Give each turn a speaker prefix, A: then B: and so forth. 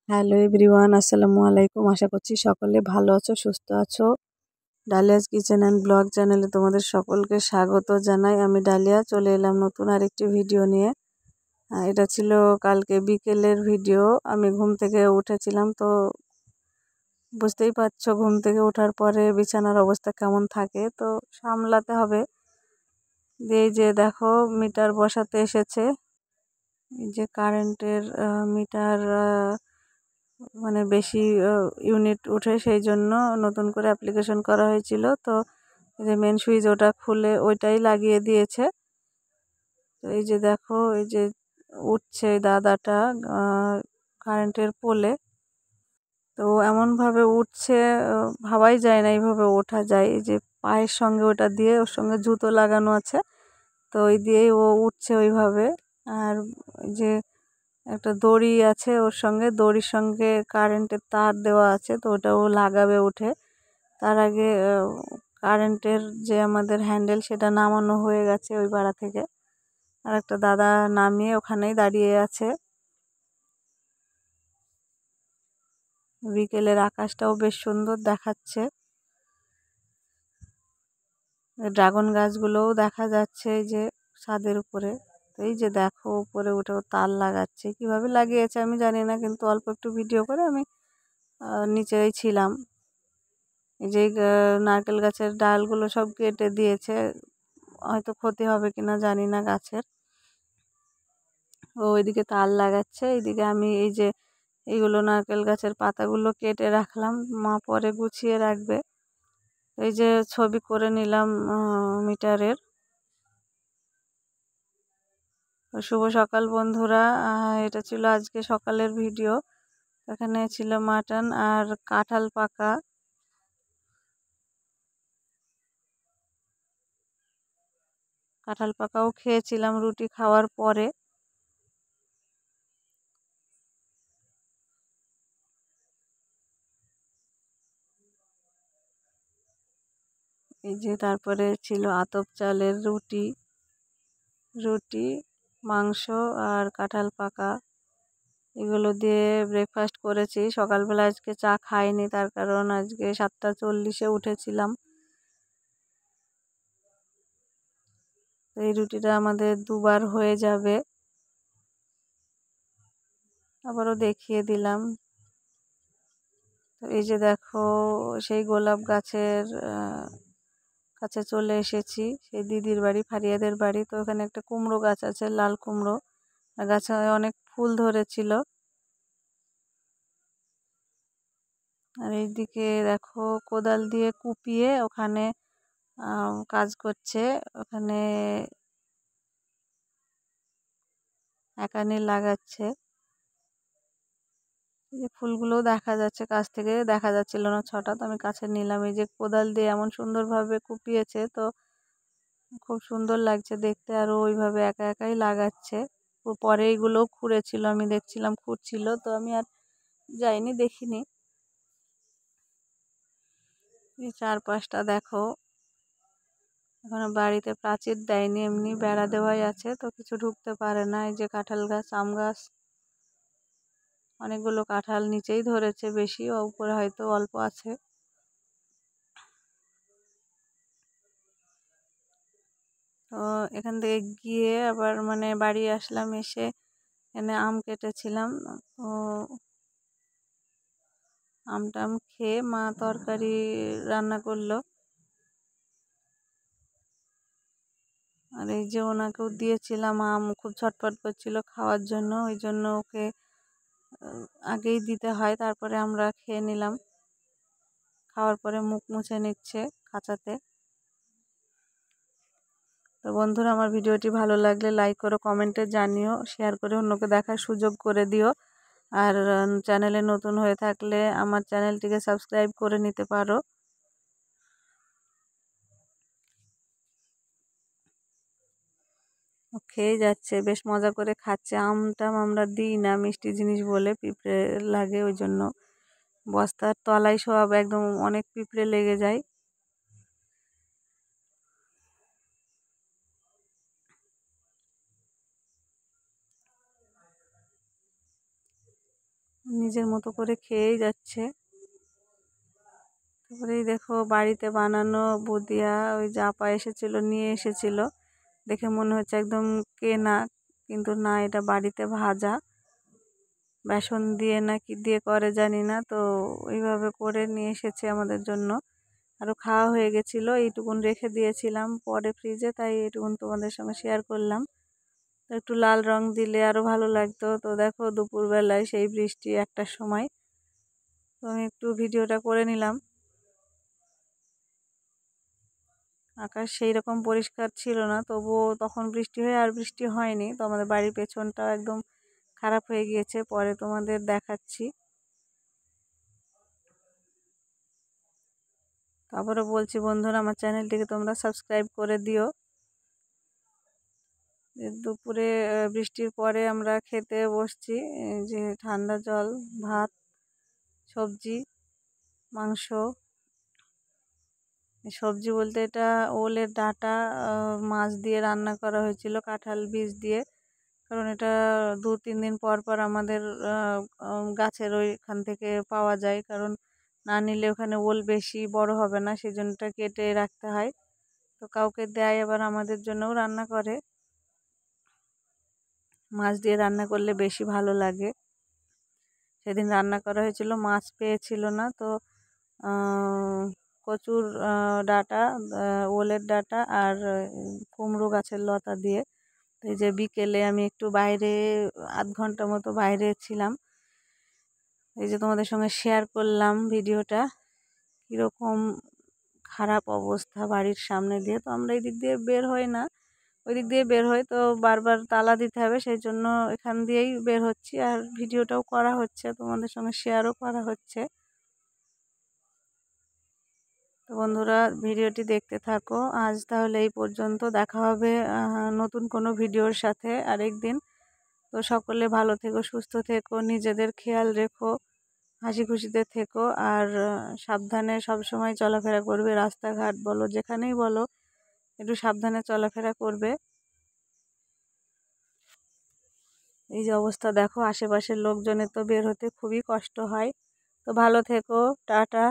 A: Hello everyone, আসসালামু আলাইকুম। আশা করছি সকলে ভালো আছো, সুস্থ আছো। ডালিয়াস কিচেন অ্যান্ড ব্লগ চ্যানেলে তোমাদের সকলকে স্বাগত জানাই। আমি ডালিয়া চলে এলাম নতুন আরেকটি ভিডিও নিয়ে। এটা ছিল কালকে বিকেলের ভিডিও। আমি ঘুম থেকে উঠেছিলাম, তো বুঝতেই পারছো ঘুম থেকে ওঠার পরে বিছানার অবস্থা কেমন থাকে, তো সামলাতে হবে। এই যে দেখো মিটার বসাতে এসেছে, এই যে কারেন্টের মিটার, মানে বেশি ইউনিট উঠে, সেই জন্য নতুন করে অ্যাপ্লিকেশন করা হয়েছিল। তো এই যে মেন সুইচ ওটা খুলে ওইটাই লাগিয়ে দিয়েছে। তো এই যে দেখো, এই যে উঠছে দাদাটা কারেন্টের পোলে। তো এমনভাবে উঠছে, ভাবাই যায় না এইভাবে ওঠা যায়। এই যে পায়ের সঙ্গে ওটা দিয়ে, ওর সঙ্গে জুতো লাগানো আছে, তো ওই দিয়েই ও উঠছে ওইভাবে। আর যে একটা দড়ি আছে ওর সঙ্গে, দড়ির সঙ্গে কারেন্টের তার দেওয়া আছে, তো ওটাও লাগাবে উঠে। তার আগে কারেন্টের যে আমাদের হ্যান্ডেল সেটা নামানো হয়ে গেছে ওই পাড়া থেকে। আর একটা দাদা নামিয়ে ওখানেই দাঁড়িয়ে আছে। বিকেলের আকাশটাও বেশ সুন্দর দেখাচ্ছে, ড্রাগন গাছগুলোও দেখা যাচ্ছে এই যে ছাদের উপরে। এই যে দেখো উপরে উঠেও তার লাগাচ্ছে, কিভাবে লাগিয়েছে আমি জানি না, কিন্তু অল্প একটু ভিডিও করে আমি নিচেই ছিলাম। এই যে নারকেল গাছের ডালগুলো সব কেটে দিয়েছে, হয়তো ক্ষতি হবে কিনা জানি না গাছের। ও ওইদিকে তার লাগাচ্ছে, এইদিকে আমি এই যে এইগুলো নারকেল গাছের পাতাগুলো কেটে রাখলাম, মা পরে গুছিয়ে রাখবে। এই যে ছবি করে নিলাম মিটারের। শুভ সকাল বন্ধুরা, এটা ছিল আজকে সকালের ভিডিও। এখানে ছিল মাটন আর কাঁঠাল পাকা। কাঁঠাল পাকাও খেয়েছিলাম রুটি খাওয়ার পরে। এই যে তারপরে ছিল আতপ চালের রুটি, মাংস আর কাঁঠাল পাকা, এগুলো দিয়ে ব্রেকফাস্ট করেছি। সকালবেলা আজকে চা খাইনি, তার কারণ আজকে 7:40 উঠেছিলাম। এই রুটিটা আমাদের দুবার হয়ে যাবে। আবারও দেখিয়ে দিলাম। তো এই যে দেখো সেই গোলাপ গাছের কাছে চলে এসেছি, সেই দিদির বাড়ি, ফারিয়াদের বাড়ি। তো ওখানে একটা কুমড়ো গাছ আছে, লাল কুমড়ো, গাছে অনেক ফুল ধরেছিল। আর এইদিকে দেখো কোদাল দিয়ে কুপিয়ে ওখানে কাজ করছে। ওখানে একানি লাগাচ্ছে। এই যে ফুলগুলোও দেখা যাচ্ছে, কাছ থেকে দেখা যাচ্ছিল না ছটা, তো আমি কাছে নিলাম। এই যে কোদাল দিয়ে এমন সুন্দরভাবে কুপিয়েছে, তো খুব সুন্দর লাগছে দেখতে। আর ওইভাবে একা একাই লাগাচ্ছে। ও পরে এইগুলোও খুঁড়েছিল, আমি দেখছিলাম খুঁড়ছিল, তো আমি আর যাইনি, দেখিনি। এই চারপাশটা দেখো, এখনো বাড়িতে প্রাচীর দেয়নি, এমনি বেড়া দেওয়াই আছে, তো কিছু ঢুকতে পারে না। এই যে কাঁঠাল গাছ, আম গাছ, অনেকগুলো কাঁঠাল নিচেই ধরেছে, বেশি উপরে হয়তো অল্প আছে। তো এখান থেকে গিয়ে আবার মানে বাড়ি আসলাম, এসে এখানে আম কেটেছিলাম। তো আমটাম খেয়ে মা তরকারি রান্না করলো। আর এই যে ওনাকেও দিয়েছিলাম আম, খুব ছটফট করছিল খাওয়ার জন্য, ওই জন্য ওকে আগেই দিতে হয়, তারপরে আমরা খেয়ে নিলাম। খাওয়ার পরে মুখ মুছে নিচ্ছে খাঁচাতে। তো বন্ধুরা, আমার ভিডিওটি ভালো লাগলে লাইক করো, কমেন্টে জানিও, শেয়ার করে অন্যকে দেখার সুযোগ করে দিও। আর চ্যানেলে নতুন হয়ে থাকলে আমার চ্যানেলটিকে সাবস্ক্রাইব করে নিতে পারো। খেয়ে যাচ্ছে, বেশ মজা করে খাচ্ছে। আমটাম আমরা দিই না মিষ্টি জিনিস বলে, পিঁপড়ে লাগে, ওই জন্য বস্তার তলায় সব একদম অনেক পিঁপড়ে লেগে যায়। নিজের মতো করে খেয়েই যাচ্ছে। তারপরে এই দেখো বাড়িতে বানানো বুদিয়া, ওই যে আপা এসেছিল নিয়ে এসেছিল, দেখে মনে হচ্ছে একদম কেনা, কিন্তু না, এটা বাড়িতে ভাজা, বেসন দিয়ে না কি দিয়ে করে জানি না, তো ওইভাবে করে নিয়ে এসেছে আমাদের জন্য। আরও খাওয়া হয়ে গেছিলো, এইটুকুন রেখে দিয়েছিলাম পরে ফ্রিজে, তাই এইটুকুন তোমাদের সঙ্গে শেয়ার করলাম। তো একটু লাল রং দিলে আরও ভালো লাগতো। তো দেখো দুপুরবেলায় সেই বৃষ্টি 1টার সময়, তো আমি একটু ভিডিওটা করে নিলাম। আকাশ সেই রকম পরিষ্কার ছিল না, তবুও তখন বৃষ্টি হয়ে আর বৃষ্টি হয়নি। তো আমাদের বাড়ির পেছনটাও একদম খারাপ হয়ে গিয়েছে, পরে তোমাদের দেখাচ্ছি। তারপরে বলছি বন্ধুরা, আমার চ্যানেলটিকে তোমরা সাবস্ক্রাইব করে দিও। দুপুরে বৃষ্টির পরে আমরা খেতে বসছি, যে ঠান্ডা জল, ভাত, সবজি, মাংস। সবজি বলতে এটা ওলের ডাঁটা মাছ দিয়ে রান্না করা হয়েছিল, কাঁঠাল বীজ দিয়ে। কারণ এটা 2-3 দিন পর পর আমাদের গাছের ওইখান থেকে পাওয়া যায়, কারণ না নিলে ওখানে ওল বেশি বড় হবে না, সেই জন্য কেটে রাখতে হয়। তো কাউকে দেয়, আবার আমাদের জন্যও রান্না করে। মাছ দিয়ে রান্না করলে বেশি ভালো লাগে। সেদিন রান্না করা হয়েছিল, মাছ পেয়েছিল না, তো কচুর ডাঁটা, ওলের ডাঁটা আর কুমড়ো গাছের লতা দিয়ে। এই যে বিকেলে আমি একটু বাইরে 1/2 ঘন্টা মতো বাইরে ছিলাম, এই যে তোমাদের সঙ্গে শেয়ার করলাম ভিডিওটা। কীরকম খারাপ অবস্থা বাড়ির সামনে দিয়ে। তো আমরা এই দিক দিয়ে বের হই না, ওই দিক দিয়ে বের হই, তো বারবার তালা দিতে হবে, সেই জন্য এখান দিয়েই বের হচ্ছি। আর ভিডিওটাও করা হচ্ছে, তোমাদের সঙ্গে শেয়ারও করা হচ্ছে। তো বন্ধুরা, ভিডিওটি দেখতে থাকো। আজ তাহলে এই পর্যন্ত, দেখা হবে নতুন কোনো ভিডিওর সাথে আরেকদিন। তো সকলে ভালো থেকো, সুস্থ থেকো, নিজেদের খেয়াল রেখো, হাসি খুশিতে থেকো, আর সাবধানে সবসময় চলাফেরা করবে। রাস্তাঘাট বলো, যেখানেই বলো, একটু সাবধানে চলাফেরা করবে। এই যে অবস্থা দেখো, আশেপাশের লোকজনের তো বের হতে খুবই কষ্ট হয়। তো ভালো থেকো, টাটা।